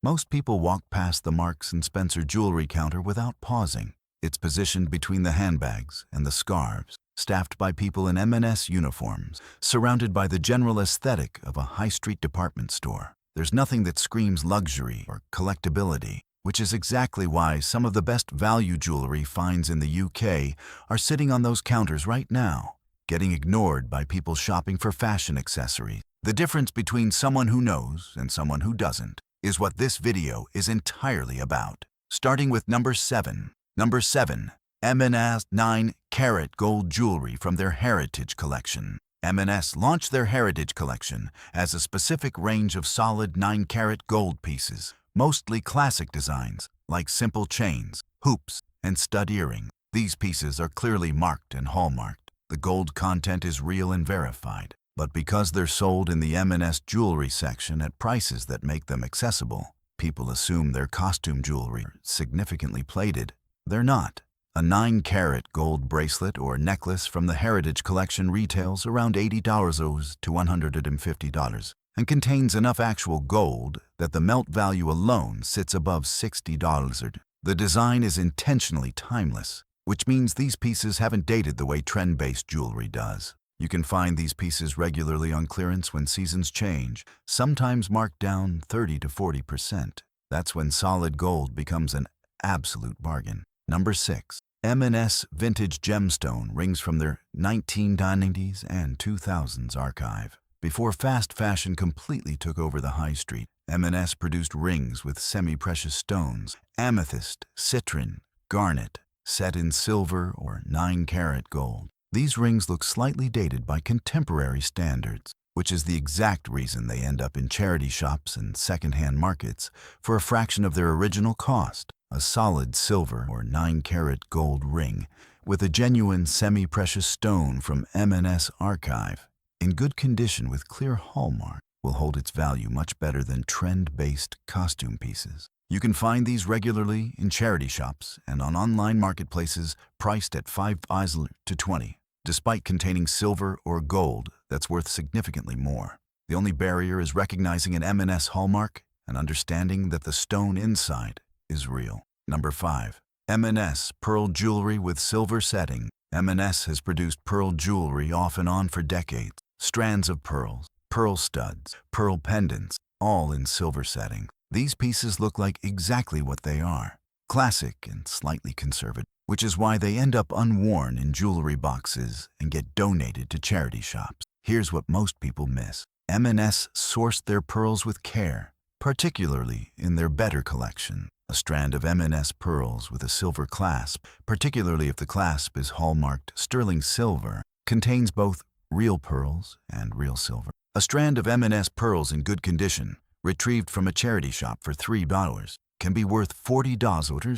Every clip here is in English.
Most people walk past the Marks & Spencer jewelry counter without pausing. It's positioned between the handbags and the scarves, staffed by people in M&S uniforms, surrounded by the general aesthetic of a high-street department store. There's nothing that screams luxury or collectability, which is exactly why some of the best value jewelry finds in the UK are sitting on those counters right now, getting ignored by people shopping for fashion accessories. The difference between someone who knows and someone who doesn't is what this video is entirely about. Starting with number 7. Number 7. M&S 9-carat gold jewelry from their Heritage Collection. M&S launched their Heritage Collection as a specific range of solid 9-carat gold pieces, mostly classic designs like simple chains, hoops, and stud earrings. These pieces are clearly marked and hallmarked. The gold content is real and verified, but because they're sold in the M&S jewelry section at prices that make them accessible, people assume they're costume jewelry, significantly plated. They're not. A 9-carat gold bracelet or necklace from the Heritage Collection retails around $80 to $150 and contains enough actual gold that the melt value alone sits above $60. The design is intentionally timeless, which means these pieces haven't dated the way trend-based jewelry does. You can find these pieces regularly on clearance when seasons change, sometimes marked down 30 to 40%. That's when solid gold becomes an absolute bargain. Number 6. M&S Vintage Gemstone rings from their 1990s and 2000s archive. Before fast fashion completely took over the high street, M&S produced rings with semi-precious stones, amethyst, citrine, garnet, set in silver or 9-carat gold. These rings look slightly dated by contemporary standards, which is the exact reason they end up in charity shops and second-hand markets for a fraction of their original cost. A solid silver or 9-carat gold ring with a genuine semi-precious stone from M&S archive, in good condition with clear hallmark, will hold its value much better than trend-based costume pieces. You can find these regularly in charity shops and on online marketplaces priced at $5 to $20. Despite containing silver or gold that's worth significantly more. The only barrier is recognizing an M&S hallmark and understanding that the stone inside is real. Number 5. M&S Pearl Jewelry with Silver Setting. M&S has produced pearl jewelry off and on for decades. Strands of pearls, pearl studs, pearl pendants, all in silver setting. These pieces look like exactly what they are. Classic and slightly conservative, which is why they end up unworn in jewelry boxes and get donated to charity shops. Here's what most people miss. M&S sourced their pearls with care, particularly in their Better collection. A strand of M&S pearls with a silver clasp, particularly if the clasp is hallmarked sterling silver, contains both real pearls and real silver. A strand of M&S pearls in good condition, retrieved from a charity shop for $3, can be worth $40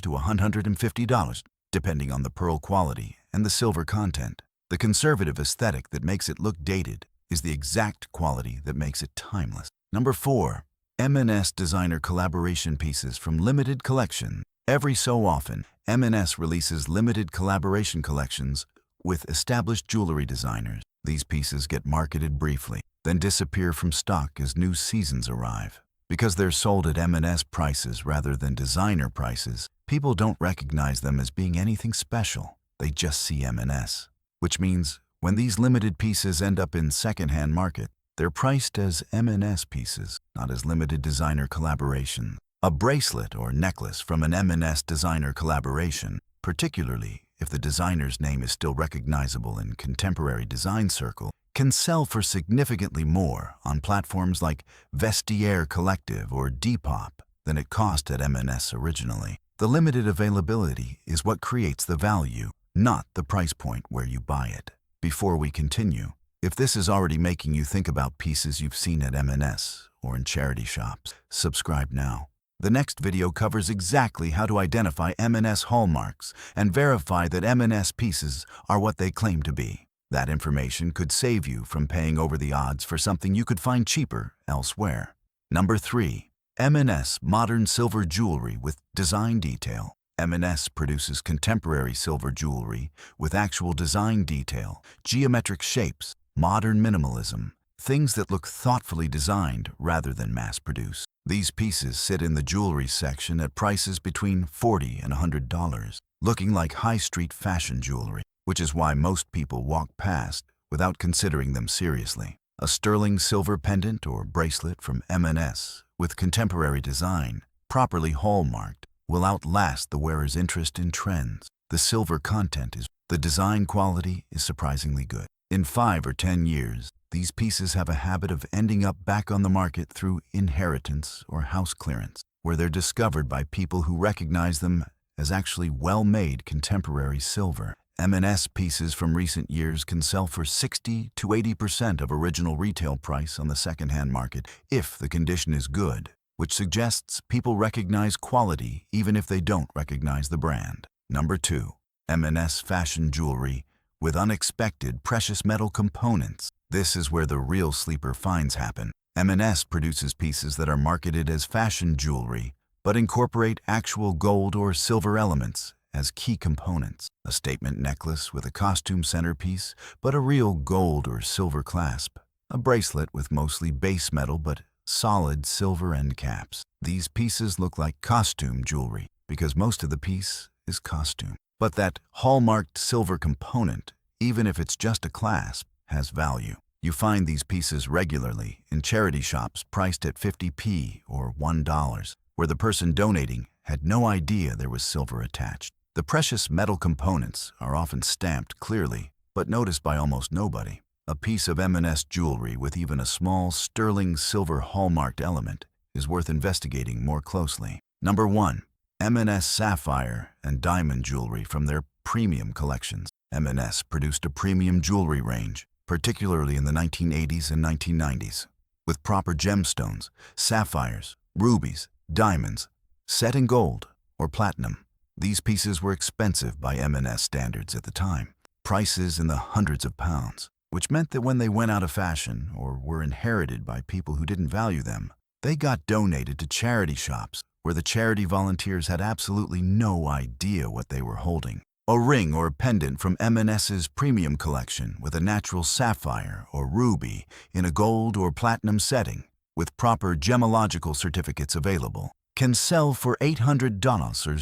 to $150, depending on the pearl quality and the silver content. The conservative aesthetic that makes it look dated is the exact quality that makes it timeless. Number 4. M&S designer collaboration pieces from limited collection. Every so often, M&S releases limited collaboration collections with established jewelry designers. These pieces get marketed briefly, then disappear from stock as new seasons arrive. Because they're sold at M&S prices rather than designer prices, people don't recognize them as being anything special. They just see M&S. Which means when these limited pieces end up in second-hand market, they're priced as M&S pieces, not as limited designer collaboration. A bracelet or necklace from an M&S designer collaboration, particularly if the designer's name is still recognizable in contemporary design circle, can sell for significantly more on platforms like Vestiaire Collective or Depop than it cost at M&S originally. The limited availability is what creates the value, not the price point where you buy it. Before we continue, if this is already making you think about pieces you've seen at M&S or in charity shops, subscribe now. The next video covers exactly how to identify M&S hallmarks and verify that M&S pieces are what they claim to be. That information could save you from paying over the odds for something you could find cheaper elsewhere. Number 3. M&S Modern Silver Jewelry with Design Detail. M&S produces contemporary silver jewelry with actual design detail, geometric shapes, modern minimalism, things that look thoughtfully designed rather than mass-produced. These pieces sit in the jewelry section at prices between $40 and $100, looking like high street fashion jewelry, which is why most people walk past without considering them seriously. A sterling silver pendant or bracelet from M&S with contemporary design, properly hallmarked, will outlast the wearer's interest in trends. The silver content the design quality is surprisingly good. In 5 or 10 years, these pieces have a habit of ending up back on the market through inheritance or house clearance, where they're discovered by people who recognize them as actually well-made contemporary silver. M&S pieces from recent years can sell for 60 to 80% of original retail price on the secondhand market if the condition is good, which suggests people recognize quality even if they don't recognize the brand. Number 2. M&S fashion jewelry with unexpected precious metal components. This is where the real sleeper finds happen. M&S produces pieces that are marketed as fashion jewelry, but incorporate actual gold or silver elements as key components. A statement necklace with a costume centerpiece, but a real gold or silver clasp. A bracelet with mostly base metal but solid silver end caps. These pieces look like costume jewelry because most of the piece is costume. But that hallmarked silver component, even if it's just a clasp, has value. You find these pieces regularly in charity shops priced at 50p or $1, where the person donating had no idea there was silver attached. The precious metal components are often stamped clearly, but noticed by almost nobody. A piece of M&S jewelry with even a small sterling silver hallmarked element is worth investigating more closely. Number 1. M&S sapphire and diamond jewelry from their premium collections. M&S produced a premium jewelry range, particularly in the 1980s and 1990s, with proper gemstones, sapphires, rubies, diamonds, set in gold or platinum. These pieces were expensive by M&S standards at the time, prices in the hundreds of pounds, which meant that when they went out of fashion or were inherited by people who didn't value them, they got donated to charity shops where the charity volunteers had absolutely no idea what they were holding. A ring or pendant from M&S's premium collection with a natural sapphire or ruby in a gold or platinum setting, with proper gemological certificates available, can sell for $800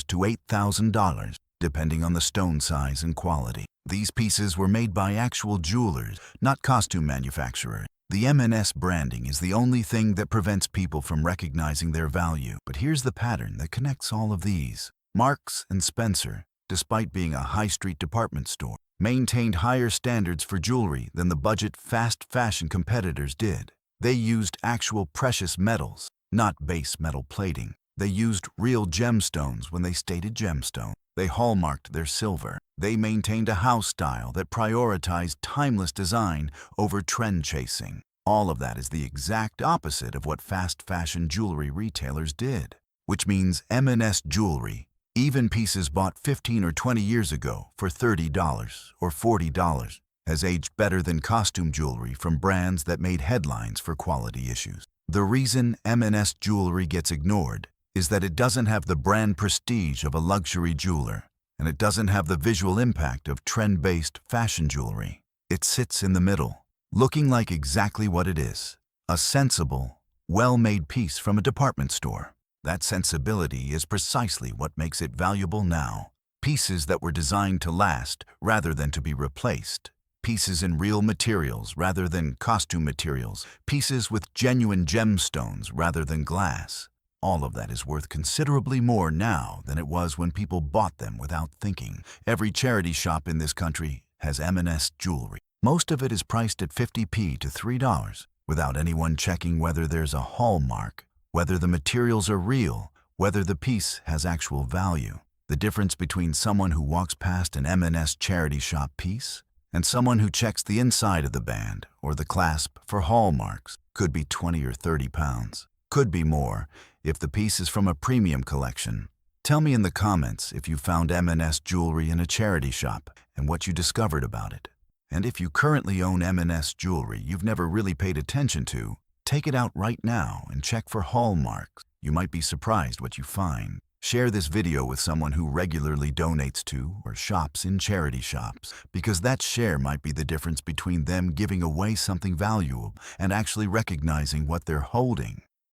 to $8,000, depending on the stone size and quality. These pieces were made by actual jewelers, not costume manufacturers. The M&S branding is the only thing that prevents people from recognizing their value. But here's the pattern that connects all of these. Marks and Spencer, despite being a high street department store, maintained higher standards for jewelry than the budget fast fashion competitors did. They used actual precious metals, not base metal plating. They used real gemstones when they stated gemstone. They hallmarked their silver. They maintained a house style that prioritized timeless design over trend chasing. All of that is the exact opposite of what fast fashion jewelry retailers did, which means M&S jewelry, even pieces bought 15 or 20 years ago for $30 or $40, has aged better than costume jewelry from brands that made headlines for quality issues. The reason M&S jewelry gets ignored is that it doesn't have the brand prestige of a luxury jeweler, and it doesn't have the visual impact of trend-based fashion jewelry. It sits in the middle, looking like exactly what it is, a sensible, well-made piece from a department store. That sensibility is precisely what makes it valuable now. Pieces that were designed to last rather than to be replaced. Pieces in real materials rather than costume materials. Pieces with genuine gemstones rather than glass. All of that is worth considerably more now than it was when people bought them without thinking. Every charity shop in this country has M&S jewelry. Most of it is priced at 50p to $3, without anyone checking whether there's a hallmark, whether the materials are real, whether the piece has actual value. The difference between someone who walks past an M&S charity shop piece and someone who checks the inside of the band or the clasp for hallmarks could be 20 or 30 pounds. Could be more if the piece is from a premium collection. Tell me in the comments if you found M&S jewelry in a charity shop and what you discovered about it. And if you currently own M&S jewelry you've never really paid attention to, take it out right now and check for hallmarks. You might be surprised what you find. Share this video with someone who regularly donates to or shops in charity shops, because that share might be the difference between them giving away something valuable and actually recognizing what they're holding.